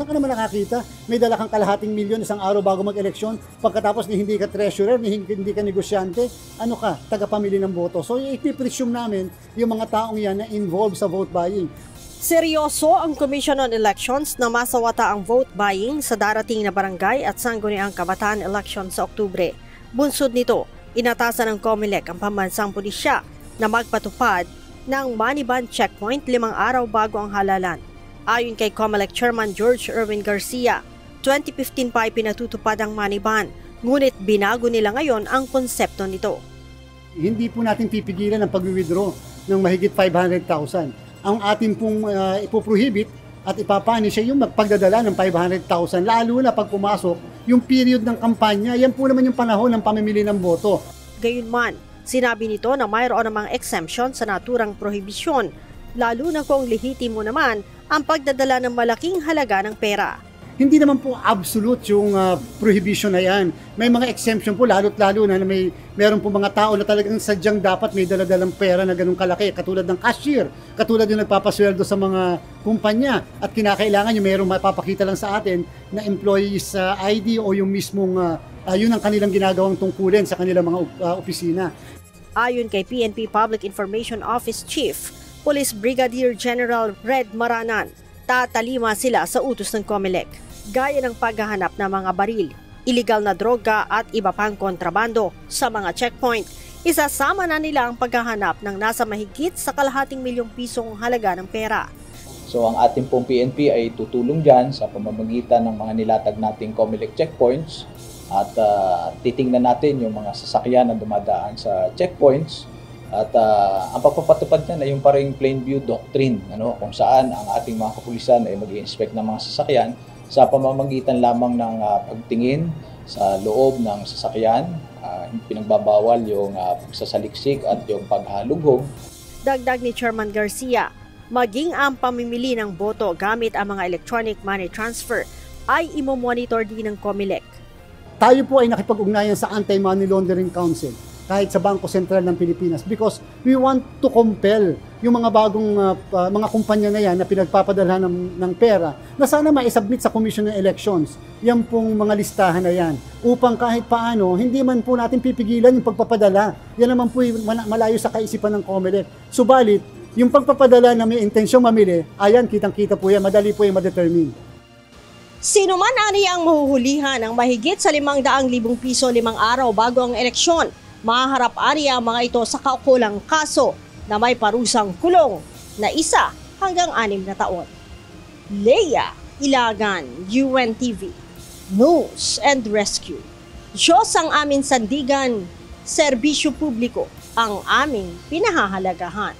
Saan ka naman nakakita? May dala kang kalahating milyon isang araw bago mag-eleksyon, pagkatapos hindi ka treasurer, hindi ka negosyante, ano ka, tagapamili ng boto. So ipipresume namin yung mga taong yan na involved sa vote buying. Seryoso ang Commission on Elections na masawata ang vote buying sa darating na barangay at sangguniang kabataan election sa Oktubre. Bunsod nito, inatasan ng COMELEC ang pambansang pulisya na magpatupad ng money ban checkpoint 5 araw bago ang halalan. Ayon kay COMELEC Chairman George Erwin Garcia, 2015 pa ay pinatutupad ang money ban, ngunit binago nila ngayon ang konsepto nito. Hindi po natin pipigilan ang pag-withdraw ng mahigit 500,000. Ang ating pong ipoprohibit at ipapanish ay yung magpagdadala ng 500,000, lalo na pag pumasok yung period ng kampanya. Yan po naman yung panahon ng pamimili ng boto. Gayunman, sinabi nito na mayroon namang exemption sa naturang prohibisyon, lalo na kung lehitimo naman ang pagdadala ng malaking halaga ng pera. Hindi naman po absolute yung prohibition na yan. May mga exemption po, lalo't lalo na meron po mga tao na talagang sadyang dapat may daladalang pera na ganun kalaki, katulad ng cashier, katulad yung nagpapasweldo sa mga kumpanya, at kinakailangan yung mayroong mapapakita lang sa atin na employees ID o yung mismong yun ang kanilang ginagawang tungkulin sa kanilang mga opisina. Ayon kay PNP Public Information Office Chief Police Brigadier General Red Maranan, tatalima sila sa utos ng COMELEC, gaya ng paghahanap ng mga baril, iligal na droga at iba pang kontrabando sa mga checkpoint. Isasama na nila ang paghahanap ng nasa mahigit sa >250 milyong pisong halaga ng pera. So ang ating pong PNP ay tutulong dyan sa pamamagitan ng mga nilatag nating COMELEC checkpoints at titingnan natin yung mga sasakyan na dumadaan sa checkpoints. At ang pagpapatupad niyan ay yung parang plain view doctrine, kung saan ang ating mga kapulisan ay mag-i-inspect ng mga sasakyan sa pamamagitan lamang ng pagtingin sa loob ng sasakyan, pinagbabawal yung pagsasaliksik at yung paghalughog. Dagdag ni Chairman Garcia, maging ang pamimili ng boto gamit ang mga electronic money transfer ay imomonitor din ng COMELEC. Tayo po ay nakipag-ugnayan sa Anti-Money Laundering Council kahit sa Bangko Sentral ng Pilipinas because we want to compel yung mga bagong mga kumpanya na yan na pinagpapadala ng pera na sana ma-submit sa Commission ng Elections. Yan pong mga listahan na yan upang kahit paano hindi man po natin pipigilan yung pagpapadala. Yan naman po malayo sa kaisipan ng COMELEC. Subalit, yung pagpapadala na may intensyong mamili, ayan, kitang-kita po yan, madali po yung ma-determine. Sino man ani ang mahuhulihan ng mahigit sa 500,000 piso 5 araw bago ang eleksyon, mahaharap ani ang mga ito sa kaukulang kaso na may parusang kulong na 1 hanggang 6 na taon. Leia Ilagan, UNTV, News and Rescue. Diyos ang aming sandigan, serbisyo publiko ang aming pinahahalagahan.